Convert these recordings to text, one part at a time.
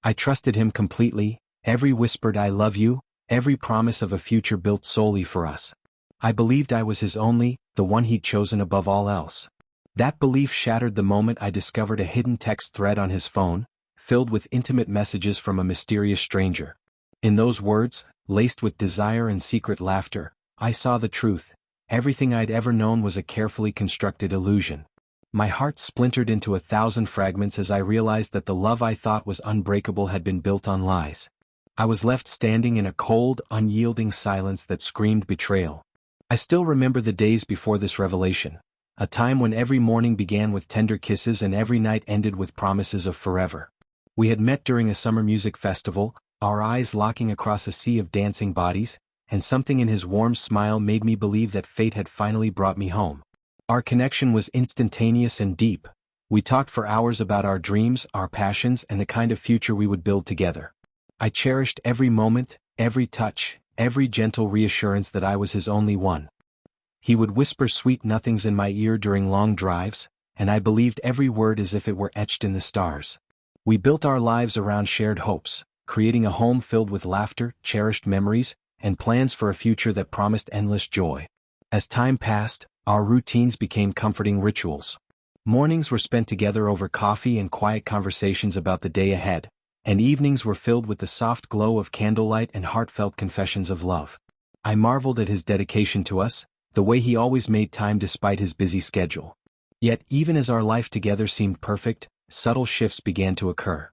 I trusted him completely, every whispered "I love you," every promise of a future built solely for us. I believed I was his only, the one he'd chosen above all else. That belief shattered the moment I discovered a hidden text thread on his phone, filled with intimate messages from a mysterious stranger. In those words, laced with desire and secret laughter, I saw the truth. Everything I'd ever known was a carefully constructed illusion. My heart splintered into 1,000 fragments as I realized that the love I thought was unbreakable had been built on lies. I was left standing in a cold, unyielding silence that screamed betrayal. I still remember the days before this revelation, a time when every morning began with tender kisses and every night ended with promises of forever. We had met during a summer music festival, our eyes locking across a sea of dancing bodies, and something in his warm smile made me believe that fate had finally brought me home. Our connection was instantaneous and deep. We talked for hours about our dreams, our passions, and the kind of future we would build together. I cherished every moment, every touch, every gentle reassurance that I was his only one. He would whisper sweet nothings in my ear during long drives, and I believed every word as if it were etched in the stars. We built our lives around shared hopes, creating a home filled with laughter, cherished memories, and plans for a future that promised endless joy. As time passed, our routines became comforting rituals. Mornings were spent together over coffee and quiet conversations about the day ahead, and evenings were filled with the soft glow of candlelight and heartfelt confessions of love. I marveled at his dedication to us, the way he always made time despite his busy schedule. Yet even as our life together seemed perfect, subtle shifts began to occur.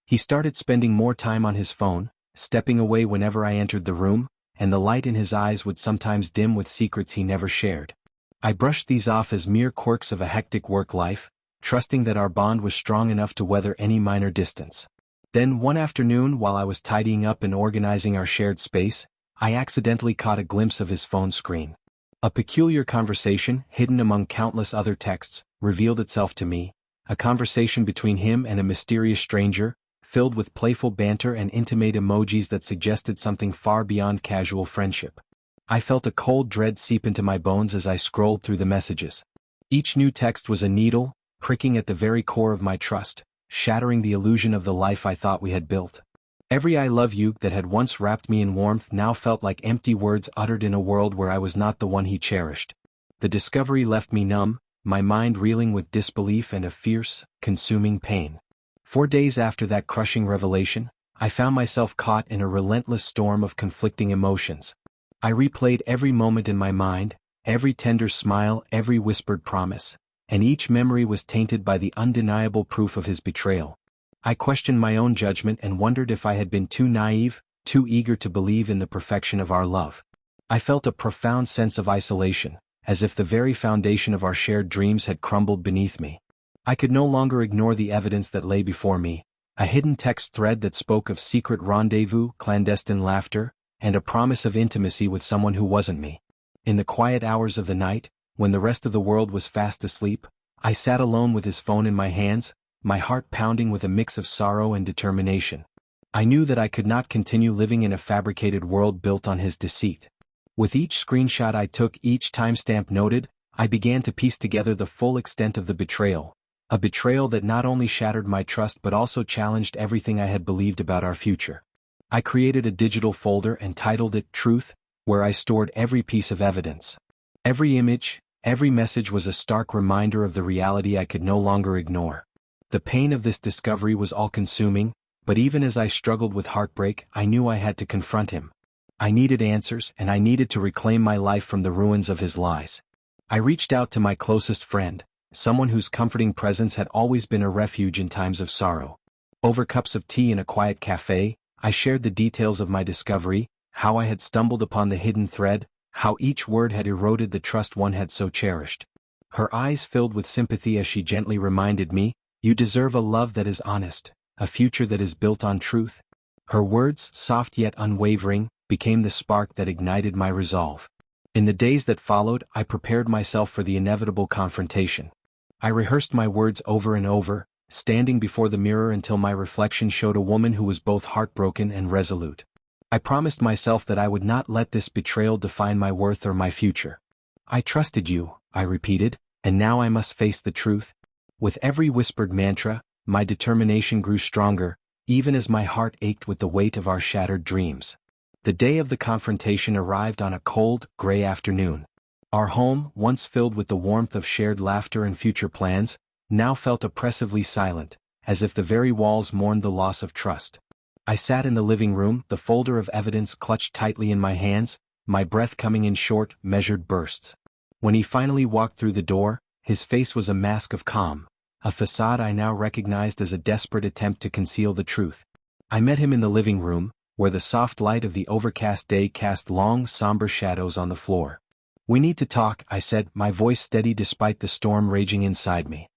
He started spending more time on his phone, stepping away whenever I entered the room, and the light in his eyes would sometimes dim with secrets he never shared. I brushed these off as mere quirks of a hectic work life, trusting that our bond was strong enough to weather any minor distance. Then one afternoon, while I was tidying up and organizing our shared space, I accidentally caught a glimpse of his phone screen. A peculiar conversation, hidden among countless other texts, revealed itself to me, a conversation between him and a mysterious stranger, filled with playful banter and intimate emojis that suggested something far beyond casual friendship. I felt a cold dread seep into my bones as I scrolled through the messages. Each new text was a needle, pricking at the very core of my trust, shattering the illusion of the life I thought we had built. Every "I love you" that had once wrapped me in warmth now felt like empty words uttered in a world where I was not the one he cherished. The discovery left me numb, my mind reeling with disbelief and a fierce, consuming pain. 4 days after that crushing revelation, I found myself caught in a relentless storm of conflicting emotions. I replayed every moment in my mind, every tender smile, every whispered promise, and each memory was tainted by the undeniable proof of his betrayal. I questioned my own judgment and wondered if I had been too naive, too eager to believe in the perfection of our love. I felt a profound sense of isolation, as if the very foundation of our shared dreams had crumbled beneath me. I could no longer ignore the evidence that lay before me, a hidden text thread that spoke of secret rendezvous, clandestine laughter, and a promise of intimacy with someone who wasn't me. In the quiet hours of the night, when the rest of the world was fast asleep, I sat alone with his phone in my hands, my heart pounding with a mix of sorrow and determination. I knew that I could not continue living in a fabricated world built on his deceit. With each screenshot I took, each timestamp noted, I began to piece together the full extent of the betrayal, a betrayal that not only shattered my trust but also challenged everything I had believed about our future. I created a digital folder and titled it Truth, where I stored every piece of evidence. Every image, every message was a stark reminder of the reality I could no longer ignore. The pain of this discovery was all-consuming, but even as I struggled with heartbreak, I knew I had to confront him. I needed answers, and I needed to reclaim my life from the ruins of his lies. I reached out to my closest friend, someone whose comforting presence had always been a refuge in times of sorrow. Over cups of tea in a quiet cafe, I shared the details of my discovery, how I had stumbled upon the hidden thread, how each word had eroded the trust one had so cherished. Her eyes filled with sympathy as she gently reminded me, "You deserve a love that is honest, a future that is built on truth." Her words, soft yet unwavering, became the spark that ignited my resolve. In the days that followed, I prepared myself for the inevitable confrontation. I rehearsed my words over and over, standing before the mirror until my reflection showed a woman who was both heartbroken and resolute. I promised myself that I would not let this betrayal define my worth or my future. "I trusted you," I repeated, "and now I must face the truth." With every whispered mantra, my determination grew stronger, even as my heart ached with the weight of our shattered dreams. The day of the confrontation arrived on a cold, gray afternoon. Our home, once filled with the warmth of shared laughter and future plans, now felt oppressively silent, as if the very walls mourned the loss of trust. I sat in the living room, the folder of evidence clutched tightly in my hands, my breath coming in short, measured bursts. When he finally walked through the door, his face was a mask of calm, a facade I now recognized as a desperate attempt to conceal the truth. I met him in the living room, where the soft light of the overcast day cast long, somber shadows on the floor. "We need to talk," I said, my voice steady despite the storm raging inside me.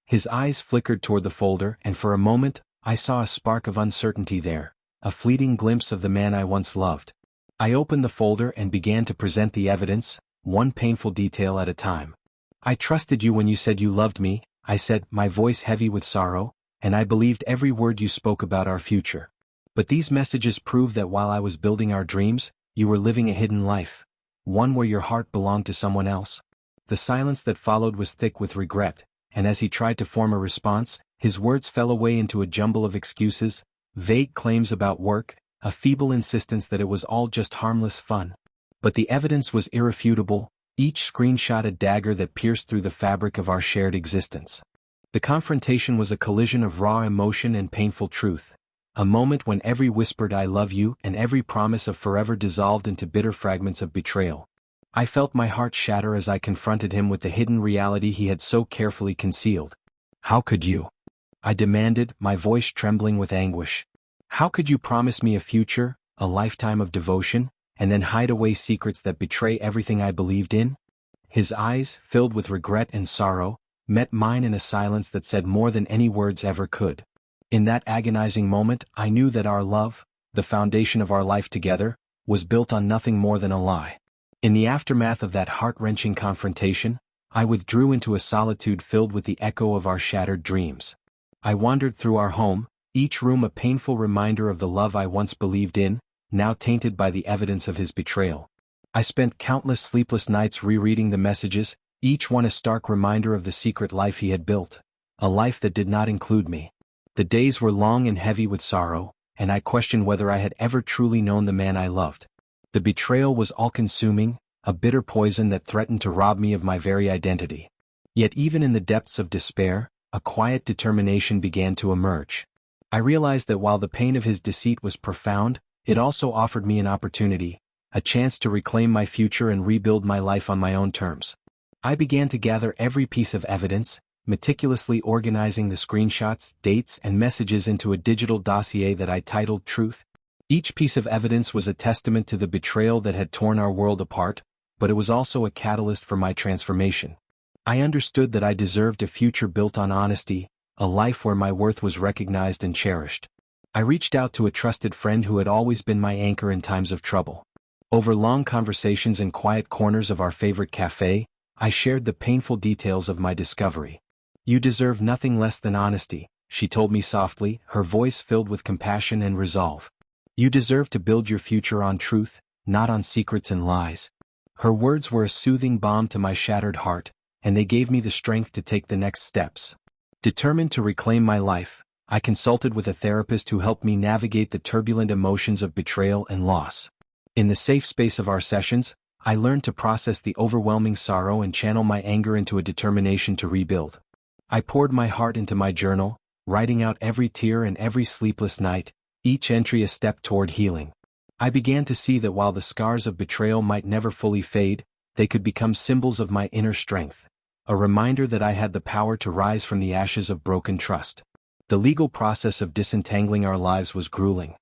His eyes flickered toward the folder, and for a moment, I saw a spark of uncertainty there, a fleeting glimpse of the man I once loved. I opened the folder and began to present the evidence, one painful detail at a time. "I trusted you when you said you loved me," I said, my voice heavy with sorrow, "and I believed every word you spoke about our future. But these messages prove that while I was building our dreams, you were living a hidden life, one where your heart belonged to someone else." The silence that followed was thick with regret, and as he tried to form a response, his words fell away into a jumble of excuses, vague claims about work, a feeble insistence that it was all just harmless fun. But the evidence was irrefutable, each screenshot a dagger that pierced through the fabric of our shared existence. The confrontation was a collision of raw emotion and painful truth, a moment when every whispered "I love you" and every promise of forever dissolved into bitter fragments of betrayal. I felt my heart shatter as I confronted him with the hidden reality he had so carefully concealed. "How could you?" I demanded, my voice trembling with anguish. "How could you promise me a future, a lifetime of devotion, and then hide away secrets that betray everything I believed in?" His eyes, filled with regret and sorrow, met mine in a silence that said more than any words ever could. In that agonizing moment, I knew that our love, the foundation of our life together, was built on nothing more than a lie. In the aftermath of that heart-wrenching confrontation, I withdrew into a solitude filled with the echo of our shattered dreams. I wandered through our home, each room a painful reminder of the love I once believed in, now tainted by the evidence of his betrayal. I spent countless sleepless nights rereading the messages, each one a stark reminder of the secret life he had built, a life that did not include me. The days were long and heavy with sorrow, and I questioned whether I had ever truly known the man I loved. The betrayal was all-consuming, a bitter poison that threatened to rob me of my very identity. Yet even in the depths of despair, a quiet determination began to emerge. I realized that while the pain of his deceit was profound, it also offered me an opportunity, a chance to reclaim my future and rebuild my life on my own terms. I began to gather every piece of evidence, meticulously organizing the screenshots, dates, and messages into a digital dossier that I titled Truth. Each piece of evidence was a testament to the betrayal that had torn our world apart, but it was also a catalyst for my transformation. I understood that I deserved a future built on honesty, a life where my worth was recognized and cherished. I reached out to a trusted friend who had always been my anchor in times of trouble. Over long conversations in quiet corners of our favorite cafe, I shared the painful details of my discovery. "You deserve nothing less than honesty," she told me softly, her voice filled with compassion and resolve. "You deserve to build your future on truth, not on secrets and lies." Her words were a soothing balm to my shattered heart, and they gave me the strength to take the next steps. Determined to reclaim my life, I consulted with a therapist who helped me navigate the turbulent emotions of betrayal and loss. In the safe space of our sessions, I learned to process the overwhelming sorrow and channel my anger into a determination to rebuild. I poured my heart into my journal, writing out every tear and every sleepless night, each entry a step toward healing. I began to see that while the scars of betrayal might never fully fade, they could become symbols of my inner strength, a reminder that I had the power to rise from the ashes of broken trust. The legal process of disentangling our lives was grueling.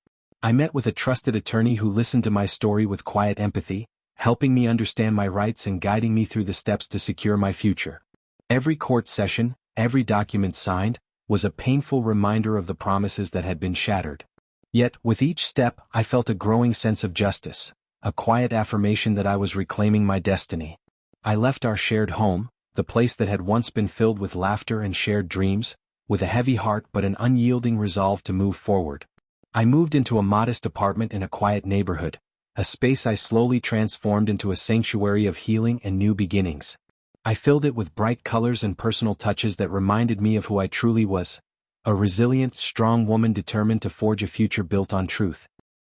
I met with a trusted attorney who listened to my story with quiet empathy, helping me understand my rights and guiding me through the steps to secure my future. Every court session, every document signed, was a painful reminder of the promises that had been shattered. Yet, with each step, I felt a growing sense of justice, a quiet affirmation that I was reclaiming my destiny. I left our shared home, the place that had once been filled with laughter and shared dreams, with a heavy heart but an unyielding resolve to move forward. I moved into a modest apartment in a quiet neighborhood, a space I slowly transformed into a sanctuary of healing and new beginnings. I filled it with bright colors and personal touches that reminded me of who I truly was, A resilient, strong woman determined to forge a future built on truth.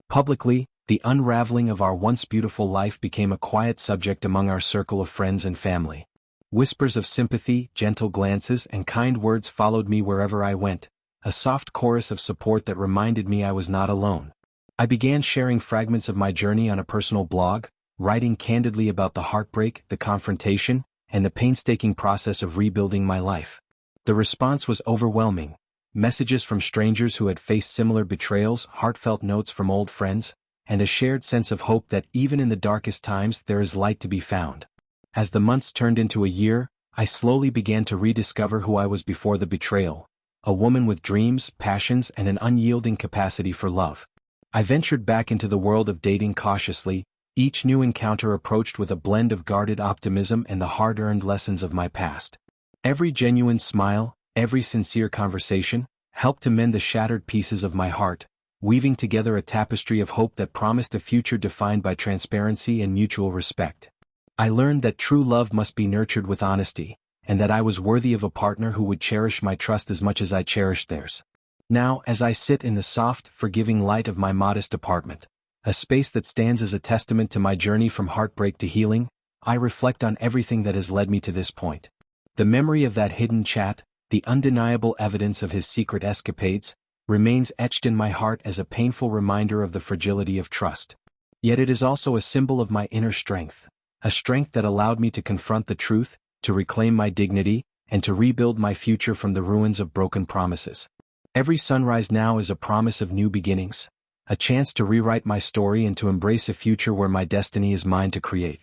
Publicly, the unraveling of our once beautiful life became a quiet subject among our circle of friends and family. Whispers of sympathy, gentle glances, and kind words followed me wherever I went, a soft chorus of support that reminded me I was not alone. I began sharing fragments of my journey on a personal blog, writing candidly about the heartbreak, the confrontation, and the painstaking process of rebuilding my life. The response was overwhelming. Messages from strangers who had faced similar betrayals, heartfelt notes from old friends, and a shared sense of hope that even in the darkest times there is light to be found. As the months turned into a year, I slowly began to rediscover who I was before the betrayal, a woman with dreams, passions, and an unyielding capacity for love. I ventured back into the world of dating cautiously, each new encounter approached with a blend of guarded optimism and the hard-earned lessons of my past. Every genuine smile, every sincere conversation, helped to mend the shattered pieces of my heart, weaving together a tapestry of hope that promised a future defined by transparency and mutual respect. I learned that true love must be nurtured with honesty, and that I was worthy of a partner who would cherish my trust as much as I cherished theirs. Now, as I sit in the soft, forgiving light of my modest apartment, a space that stands as a testament to my journey from heartbreak to healing, I reflect on everything that has led me to this point. The memory of that hidden chat, the undeniable evidence of his secret escapades, remains etched in my heart as a painful reminder of the fragility of trust. Yet it is also a symbol of my inner strength, a strength that allowed me to confront the truth, to reclaim my dignity, and to rebuild my future from the ruins of broken promises. Every sunrise now is a promise of new beginnings, a chance to rewrite my story and to embrace a future where my destiny is mine to create.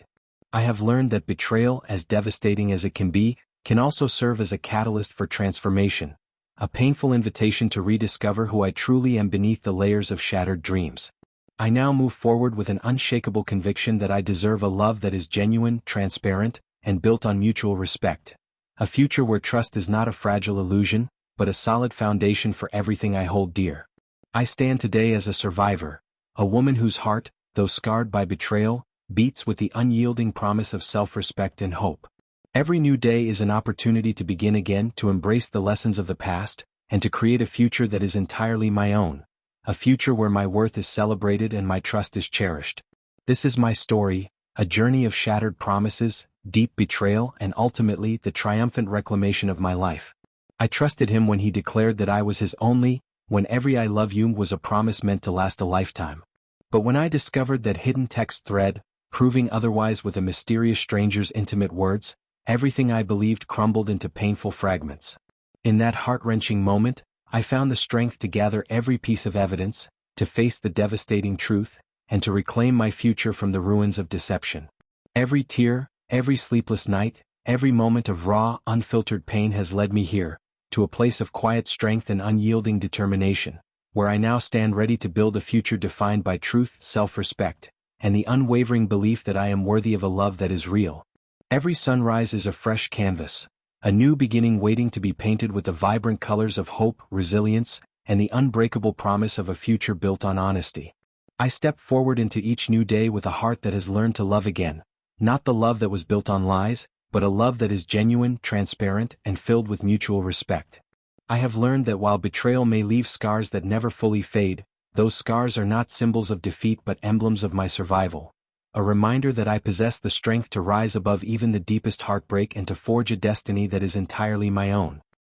I have learned that betrayal, as devastating as it can be, can also serve as a catalyst for transformation, a painful invitation to rediscover who I truly am beneath the layers of shattered dreams. I now move forward with an unshakable conviction that I deserve a love that is genuine, transparent, and built on mutual respect. A future where trust is not a fragile illusion, but a solid foundation for everything I hold dear. I stand today as a survivor, a woman whose heart, though scarred by betrayal, beats with the unyielding promise of self-respect and hope. Every new day is an opportunity to begin again, to embrace the lessons of the past, and to create a future that is entirely my own. A future where my worth is celebrated and my trust is cherished. This is my story, a journey of shattered promises, deep betrayal, and ultimately the triumphant reclamation of my life. I trusted him when he declared that I was his only, when every "I love you" was a promise meant to last a lifetime. But when I discovered that hidden text thread, proving otherwise with a mysterious stranger's intimate words, everything I believed crumbled into painful fragments. In that heart-wrenching moment, I found the strength to gather every piece of evidence, to face the devastating truth, and to reclaim my future from the ruins of deception. Every tear, every sleepless night, every moment of raw, unfiltered pain has led me here, to a place of quiet strength and unyielding determination, where I now stand ready to build a future defined by truth, self-respect, and the unwavering belief that I am worthy of a love that is real. Every sunrise is a fresh canvas, a new beginning waiting to be painted with the vibrant colors of hope, resilience, and the unbreakable promise of a future built on honesty. I step forward into each new day with a heart that has learned to love again, not the love that was built on lies, but a love that is genuine, transparent, and filled with mutual respect. I have learned that while betrayal may leave scars that never fully fade, those scars are not symbols of defeat but emblems of my survival. A reminder that I possess the strength to rise above even the deepest heartbreak and to forge a destiny that is entirely my own.